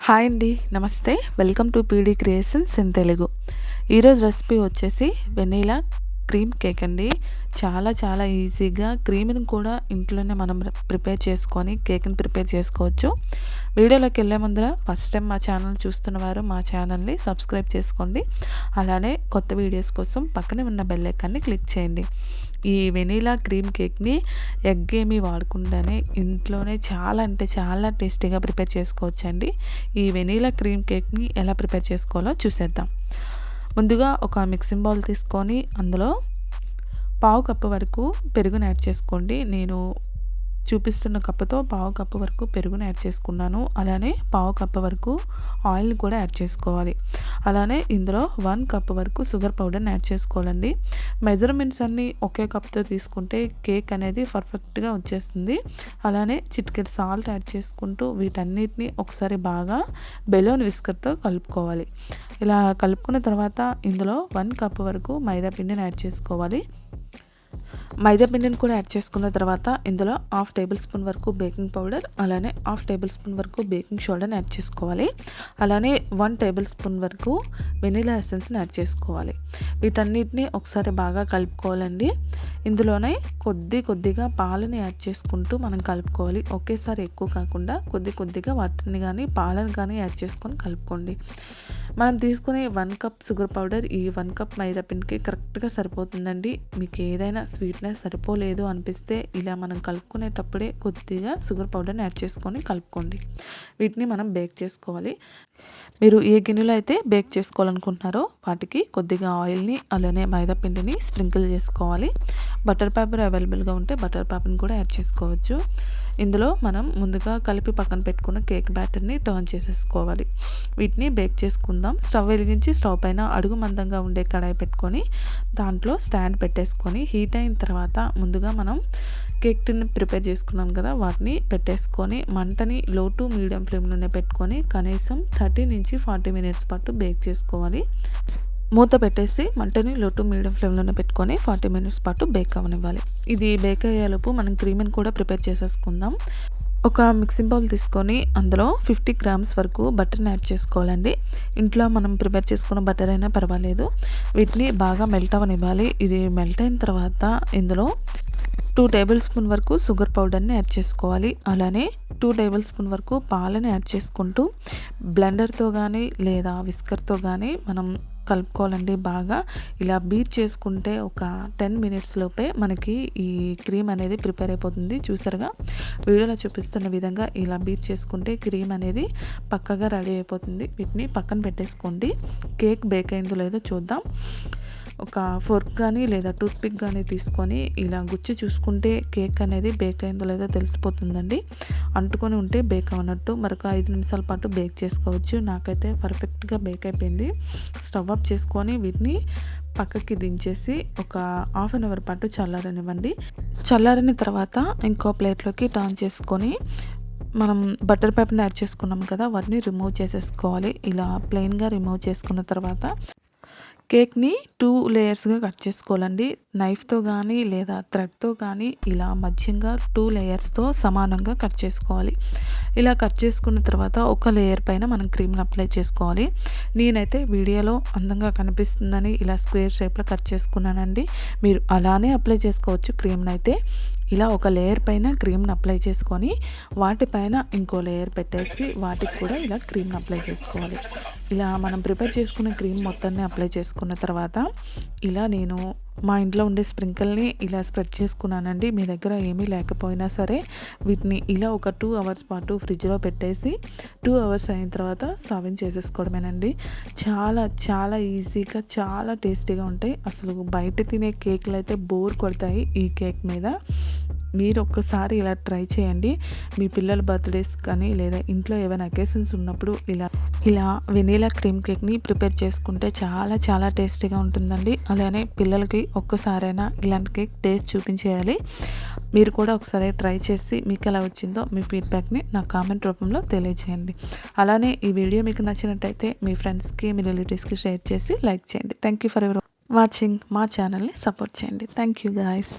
Hi అండి, నమస్తే. Welcome to PD creations in Telugu. ఈరోజు రెసిపీ వచ్చేసి వెనీలా క్రీమ్ కేక్ అండి. చాలా ఈజీగా క్రీమ్ని కూడా ఇంట్లోనే మనం ప్రిపేర్ చేసుకొని కేక్ని ప్రిపేర్ చేసుకోవచ్చు. వీడియోలోకి వెళ్ళే ముందర ఫస్ట్ టైం మా ఛానల్ చూస్తున్నవారు మా ఛానల్ని సబ్స్క్రైబ్ చేసుకోండి. అలానే కొత్త వీడియోస్ కోసం పక్కనే ఉన్న బెల్ ఐకాన్ని క్లిక్ చేయండి. ఈ వెనీలా క్రీమ్ కేక్ని ఎగ్ ఏమీ వాడకుండానే ఇంట్లోనే చాలా టేస్టీగా ప్రిపేర్ చేసుకోవచ్చండి. ఈ వెనీలా క్రీమ్ కేక్ని ఎలా ప్రిపేర్ చేసుకోవాలో చూసేద్దాం. ముందుగా ఒక మిక్సింగ్ బౌల్ తీసుకొని అందులో పావు కప్పు వరకు పెరుగుని యాడ్ చేసుకోండి. నేను చూపిస్తున్న కప్పుతో పావు కప్పు వరకు పెరుగుని యాడ్ చేసుకున్నాను. అలానే పావు కప్పు వరకు ఆయిల్ని కూడా యాడ్ చేసుకోవాలి. అలానే ఇందులో 1 కప్ వరకు షుగర్ పౌడర్ని యాడ్ చేసుకోవాలండి. మెజర్మెంట్స్ అన్నీ ఒకే కప్తో తీసుకుంటే కేక్ అనేది పర్ఫెక్ట్గా వచ్చేస్తుంది. అలానే చిటికెడు సాల్ట్ యాడ్ చేసుకుంటూ వీటన్నిటిని ఒకసారి బాగా బెలూన్ విస్కర్తో కలుపుకోవాలి. ఇలా కలుపుకున్న తర్వాత ఇందులో 1 కప్ వరకు మైదా పిండిని యాడ్ చేసుకోవాలి. మైదా పిండిని కూడా యాడ్ చేసుకున్న తర్వాత ఇందులో 1/2 టేబుల్ స్పూన్ వరకు బేకింగ్ పౌడర్, అలానే 1/2 టేబుల్ స్పూన్ వరకు బేకింగ్ సోడాని యాడ్ చేసుకోవాలి. అలానే 1 టేబుల్ స్పూన్ వరకు వెనీలా ఎసెన్స్ని యాడ్ చేసుకోవాలి. వీటన్నిటిని ఒకసారి బాగా కలుపుకోవాలండి. ఇందులోనే కొద్దిగా పాలని యాడ్ చేసుకుంటూ మనం కలుపుకోవాలి. ఒకేసారి ఎక్కువ కాకుండా కొద్దిగా వాటిని కానీ పాలను కానీ యాడ్ చేసుకొని కలుపుకోండి. మనం తీసుకునే 1 కప్ షుగర్ పౌడర్ ఈ 1 కప్ మైదా పిండికి కరెక్ట్గా సరిపోతుందండి. మీకు ఏదైనా స్వీట్నెస్ సరిపోలేదు అనిపిస్తే ఇలా మనం కలుపుకునేటప్పుడే కొద్దిగా షుగర్ పౌడర్ని యాడ్ చేసుకొని కలుపుకోండి. వీటిని మనం బేక్ చేసుకోవాలి. మీరు ఏ గిన్నెలో అయితే బేక్ చేసుకోవాలనుకుంటున్నారో వాటికి కొద్దిగా ఆయిల్ని అలానే మైదా పిండిని స్ప్రింకిల్ చేసుకోవాలి. బటర్ పేపర్ అవైలబుల్గా ఉంటే బటర్ పేపర్ని కూడా యాడ్ చేసుకోవచ్చు. ఇందులో మనం ముందుగా కలిపి పక్కన పెట్టుకున్న కేక్ బ్యాటర్ని టర్న్ చేసేసుకోవాలి. వీటిని బేక్ చేసుకుందాం. స్టవ్ వెలిగించి స్టవ్ పైన అడుగు మందంగా ఉండే కడాయి పెట్టుకొని దాంట్లో స్టాండ్ పెట్టేసుకొని హీట్ అయిన తర్వాత ముందుగా మనం కేక్ టిన్ ప్రిపేర్ చేసుకున్నాం కదా, వాటిని పెట్టేసుకొని మంటని లో టు మీడియం ఫ్లేమ్లోనే పెట్టుకొని కనీసం 30 నుంచి 40 మినిట్స్ పాటు బేక్ చేసుకోవాలి. మూత పెట్టేసి మంటని లో టు మీడియం ఫ్లేమ్లోనే పెట్టుకొని 40 మినిట్స్ పాటు బేక్ అవ్వనివ్వాలి. ఇది బేక్ అయ్యేలోపు మనం క్రీమ్ని కూడా ప్రిపేర్ చేసేసుకుందాం. ఒక మిక్సింగ్ బౌల్ తీసుకొని అందులో 50 గ్రామ్స్ వరకు బటర్ని యాడ్ చేసుకోవాలండి. ఇంట్లో మనం ప్రిపేర్ చేసుకున్న బటర్ అయినా పర్వాలేదు. వీటిని బాగా మెల్ట్ అవ్వనివ్వాలి. ఇది మెల్ట్ అయిన తర్వాత ఇందులో 2 టేబుల్ స్పూన్ వరకు షుగర్ పౌడర్ని యాడ్ చేసుకోవాలి. అలానే 2 టేబుల్ స్పూన్ వరకు పాలని యాడ్ చేసుకుంటూ బ్లెండర్తో కానీ లేదా విస్కర్తో కానీ మనం కలుపుకోవాలండి. బాగా ఇలా బీట్ చేసుకుంటే ఒక 10 మినిట్స్ లోపే మనకి ఈ క్రీమ్ అనేది ప్రిపేర్ అయిపోతుంది. చూసారుగా వీడియోలో చూపిస్తున్న విధంగా ఇలా బీట్ చేసుకుంటే క్రీమ్ అనేది పక్కగా రెడీ అయిపోతుంది. వీటిని పక్కన పెట్టేసుకోండి. కేక్ బేక్ అయిందో లేదో చూద్దాం. ఒక ఫోర్క్ కానీ లేదా టూత్పిక్ కానీ తీసుకొని ఇలా గుచ్చి చూసుకుంటే కేక్ అనేది బేక్ అయిందో లేదో తెలిసిపోతుందండి. అంటుకొని ఉంటే బేక్ అవ్వనట్టు. మరొక 5 నిమిషాల పాటు బేక్ చేసుకోవచ్చు. నాకైతే పర్ఫెక్ట్గా బేక్ అయిపోయింది. స్టవ్ ఆఫ్ చేసుకొని వీటిని పక్కకి దించేసి ఒక 1/2 అవర్ పాటు చల్లారనివ్వండి. చల్లారిన తర్వాత ఇంకో ప్లేట్లోకి టర్న్ చేసుకొని మనం బటర్ పేపర్ని యాడ్ చేసుకున్నాం కదా, వాటిని రిమూవ్ చేసేసుకోవాలి. ఇలా ప్లెయిన్గా రిమూవ్ చేసుకున్న తర్వాత కేక్ని 2 లేయర్స్గా కట్ చేసుకోవాలండి. నైఫ్తో కానీ లేదా థ్రెడ్తో కానీ ఇలా మధ్యంగా 2 లేయర్స్తో సమానంగా కట్ చేసుకోవాలి. ఇలా కట్ చేసుకున్న తర్వాత ఒక లేయర్ పైన మనం క్రీమ్ని అప్లై చేసుకోవాలి. నేనైతే వీడియోలో అందంగా కనిపిస్తుందని ఇలా స్క్వేర్ షేప్లో కట్ చేసుకున్నానండి. మీరు అలానే అప్లై చేసుకోవచ్చు. క్రీమ్ని అయితే ఇలా ఒక లేయర్ పైన క్రీమ్ని అప్లై చేసుకొని వాటిపైన ఇంకో లేయర్ పెట్టేసి వాటికి కూడా ఇలా క్రీమ్ని అప్లై చేసుకోవాలి. ఇలా మనం ప్రిపేర్ చేసుకున్న క్రీమ్ మొత్తాన్ని అప్లై చేసుకున్న తర్వాత ఇలా నేను మా ఇంట్లో ఉండే స్ప్రింకిల్ని ఇలా స్ప్రెడ్ చేసుకున్నానండి. మీ దగ్గర ఏమీ లేకపోయినా సరే వీటిని ఇలా ఒక 2 అవర్స్ పాటు ఫ్రిడ్జ్లో పెట్టేసి 2 అవర్స్ అయిన తర్వాత సర్వింగ్ చేసేసుకోవడమేనండి. చాలా ఈజీగా చాలా టేస్టీగా ఉంటాయి. అసలు బయట తినే కేక్లు అయితే బోర్ కొడతాయి. ఈ కేక్ మీద మీరు ఒక్కసారి ఇలా ట్రై చేయండి. మీ పిల్లల బర్త్డేస్ కానీ లేదా ఇంట్లో ఏమైనా అకేషన్స్ ఉన్నప్పుడు ఇలా వెనీలా క్రీమ్ కేక్ని ప్రిపేర్ చేసుకుంటే చాలా టేస్టీగా ఉంటుందండి. అలానే పిల్లలకి ఒక్కసారైనా ఇలాంటి కేక్ టేస్ట్ చూపించేయాలి. మీరు కూడా ఒకసారి ట్రై చేసి మీకు ఎలా వచ్చిందో మీ ఫీడ్బ్యాక్ని నా కామెంట్ రూపంలో తెలియజేయండి. అలానే ఈ వీడియో మీకు నచ్చినట్టయితే మీ ఫ్రెండ్స్కి మీ రిలేటివ్స్కి షేర్ చేసి లైక్ చేయండి. Thank you for ever watching. మా ఛానల్ని సపోర్ట్ చేయండి. Thank you guys.